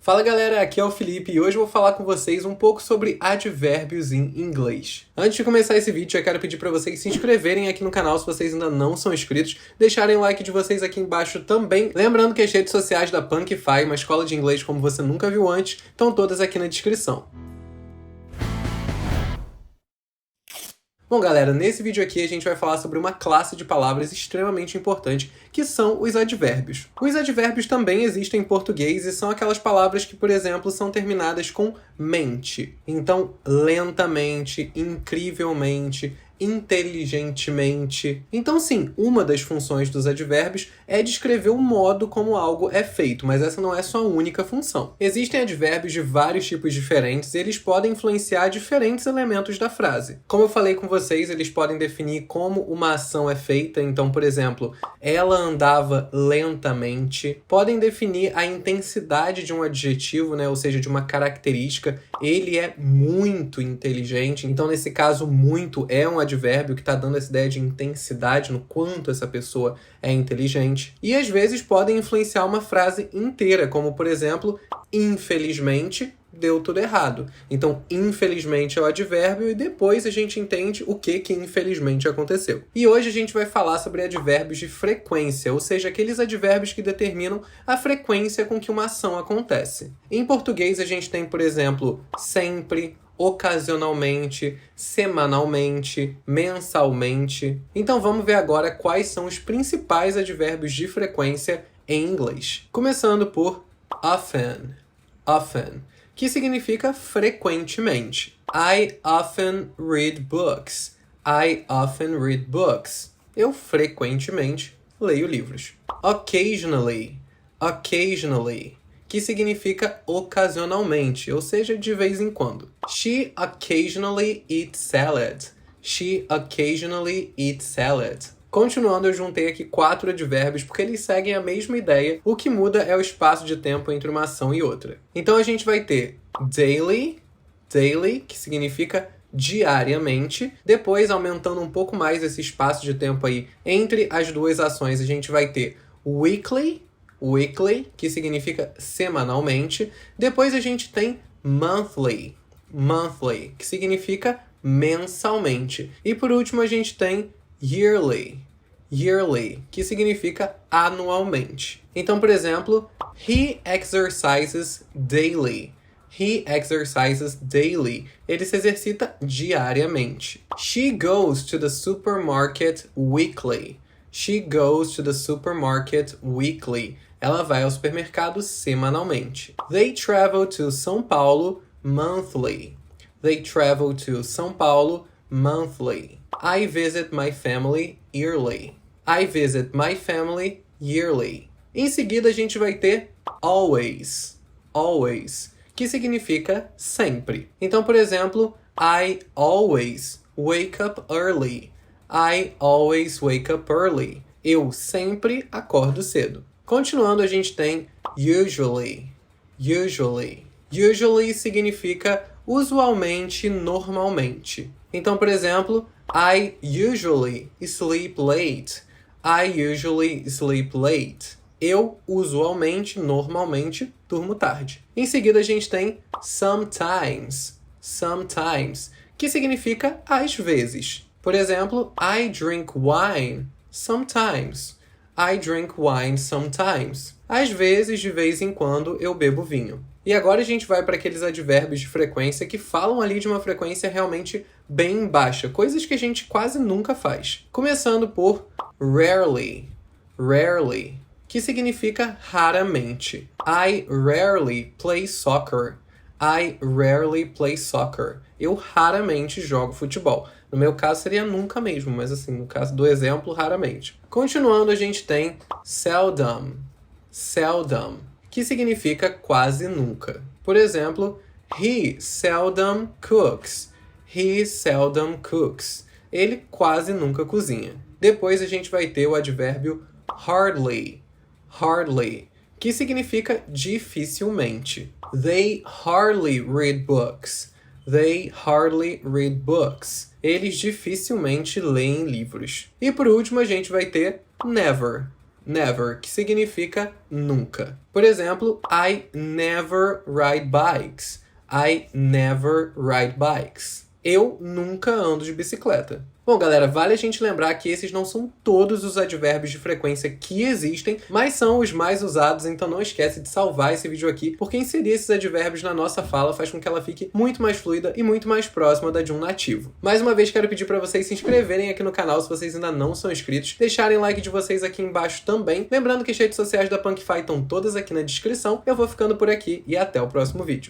Fala galera, aqui é o Felipe e hoje eu vou falar com vocês um pouco sobre advérbios em inglês. Antes de começar esse vídeo, eu quero pedir para vocês se inscreverem aqui no canal se vocês ainda não são inscritos, deixarem o like de vocês aqui embaixo também. Lembrando que as redes sociais da Punkify, uma escola de inglês como você nunca viu antes, estão todas aqui na descrição. Bom galera, nesse vídeo aqui a gente vai falar sobre uma classe de palavras extremamente importante, que são os advérbios. Os advérbios também existem em português e são aquelas palavras que, por exemplo, são terminadas com mente. Então, lentamente, incrivelmente, inteligentemente. Então sim, uma das funções dos advérbios é descrever o modo como algo é feito, mas essa não é sua única função. Existem advérbios de vários tipos diferentes e eles podem influenciar diferentes elementos da frase. Como eu falei com vocês, eles podem definir como uma ação é feita, então, por exemplo, ela andava lentamente. Podem definir a intensidade de um adjetivo, né? Ou seja, de uma característica. Ele é muito inteligente, então nesse caso, muito é um advérbio que está dando essa ideia de intensidade no quanto essa pessoa é inteligente. E às vezes podem influenciar uma frase inteira, como por exemplo, infelizmente deu tudo errado. Então, infelizmente é o advérbio e depois a gente entende o que infelizmente aconteceu. E hoje a gente vai falar sobre advérbios de frequência, ou seja, aqueles advérbios que determinam a frequência com que uma ação acontece. Em português a gente tem, por exemplo, sempre, ocasionalmente, semanalmente, mensalmente. Então vamos ver agora quais são os principais advérbios de frequência em inglês. Começando por often. Often, que significa frequentemente. I often read books. I often read books. Eu frequentemente leio livros. Occasionally. Occasionally, que significa ocasionalmente, ou seja, de vez em quando. She occasionally eats salad. She occasionally eats salad. Continuando, eu juntei aqui 4 advérbios porque eles seguem a mesma ideia. O que muda é o espaço de tempo entre uma ação e outra. Então a gente vai ter daily, daily, que significa diariamente. Depois, aumentando um pouco mais esse espaço de tempo aí entre as duas ações, a gente vai ter weekly, weekly, que significa semanalmente. Depois a gente tem monthly, monthly, que significa mensalmente. E por último a gente tem yearly, yearly, que significa anualmente. Então, por exemplo, he exercises daily. He exercises daily. Ele se exercita diariamente. She goes to the supermarket weekly. She goes to the supermarket weekly. Ela vai ao supermercado semanalmente. They travel to São Paulo monthly. They travel to São Paulo monthly. I visit my family yearly. I visit my family yearly. Em seguida, a gente vai ter always. Always, que significa sempre. Então, por exemplo, I always wake up early. I always wake up early. Eu sempre acordo cedo. Continuando, a gente tem usually. Usually. Usually significa usualmente, normalmente. Então, por exemplo, I usually sleep late. I usually sleep late. Eu usualmente, normalmente, durmo tarde. Em seguida, a gente tem sometimes. Sometimes, que significa às vezes. Por exemplo, I drink wine sometimes. I drink wine sometimes. Às vezes, de vez em quando, eu bebo vinho. E agora a gente vai para aqueles advérbios de frequência que falam ali de uma frequência realmente bem baixa, coisas que a gente quase nunca faz. Começando por rarely. Rarely, que significa raramente. I rarely play soccer. I rarely play soccer. Eu raramente jogo futebol. No meu caso seria nunca mesmo, mas assim, no caso do exemplo, raramente. Continuando, a gente tem seldom. Seldom, que significa quase nunca. Por exemplo, he seldom cooks. He seldom cooks. Ele quase nunca cozinha. Depois a gente vai ter o advérbio hardly. Hardly, que significa dificilmente. They hardly read books. They hardly read books. Eles dificilmente leem livros. E por último a gente vai ter never. never, que significa nunca. Por exemplo, I never ride bikes. I never ride bikes. Eu nunca ando de bicicleta. Bom, galera, vale a gente lembrar que esses não são todos os advérbios de frequência que existem, mas são os mais usados, então não esquece de salvar esse vídeo aqui, porque inserir esses advérbios na nossa fala faz com que ela fique muito mais fluida e muito mais próxima da de um nativo. Mais uma vez, quero pedir para vocês se inscreverem aqui no canal se vocês ainda não são inscritos, deixarem o like de vocês aqui embaixo também, lembrando que as redes sociais da Punkify estão todas aqui na descrição. Eu vou ficando por aqui e até o próximo vídeo.